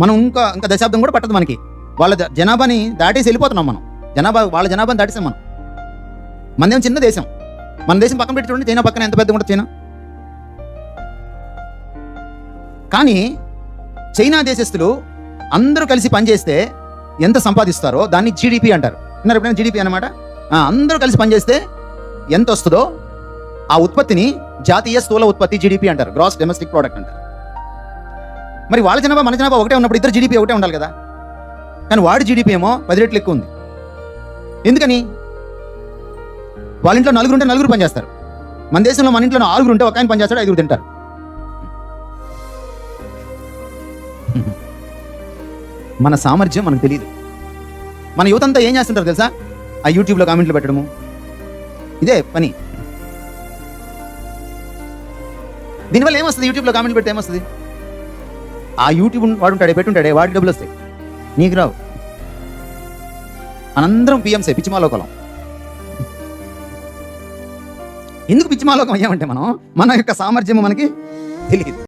మనం ఇంకా దశాబ్దం కూడా పట్టదు మనకి. వాళ్ళ జనాభాని దాటేసి వెళ్ళిపోతున్నాం మనం. వాళ్ళ జనాభాని దాటేసాం మనం. మనదేం చిన్న దేశం. మన దేశం పక్కన పెట్టి చూడండి, చైనా పక్కన ఎంత పెద్దగా ఉంటుంది చైనా. కానీ చైనా దేశస్తులు అందరూ కలిసి పనిచేస్తే ఎంత సంపాదిస్తారో దాన్ని జీడిపి అంటారు. విన్నారు ఎప్పుడైనా జీడిపి అన్నమాట? అందరూ కలిసి పనిచేస్తే ఎంత వస్తుందో ఆ ఉత్పత్తిని జాతీయ స్థూల ఉత్పత్తి జీడిపి అంటారు, గ్రాస్ డొమెస్టిక్ ప్రోడక్ట్ అంటారు. మరి వాళ్ళ జనాభా మన జనాభా ఒకటే ఉన్నప్పుడు ఇద్దరు జీడిపి ఒకటే ఉండాలి కదా. కానీ వాడి జీడిపి ఏమో 10 రెట్లు ఎక్కువ ఉంది. ఎందుకని? వాళ్ళ ఇంట్లో 4 ఉంటే 4 పనిచేస్తారు. మన దేశంలో మన ఇంట్లో 4 ఉంటే ఒక ఆయన పనిచేస్తాడు, 5 తింటారు. మన సామర్థ్యం మనకు తెలియదు. మన యువత అంతా ఏం చేస్తుంటారు తెలుసా? ఆ యూట్యూబ్లో కామెంట్లు పెట్టడము, ఇదే పని. దీనివల్ల ఏమొస్తుంది? యూట్యూబ్లో కామెంట్లు పెడితే ఏమొస్తుంది? ఆ యూట్యూబ్ పెట్టుంటాడే వాడి డబ్బులు వస్తాయి, నీకు రావు. మనందరం పిఎంసే, పిచ్చిమాలోకలం. ఎందుకు పిచ్చిమాలోకం అయ్యామంటే మన యొక్క సామర్థ్యం మనకి తెలియదు.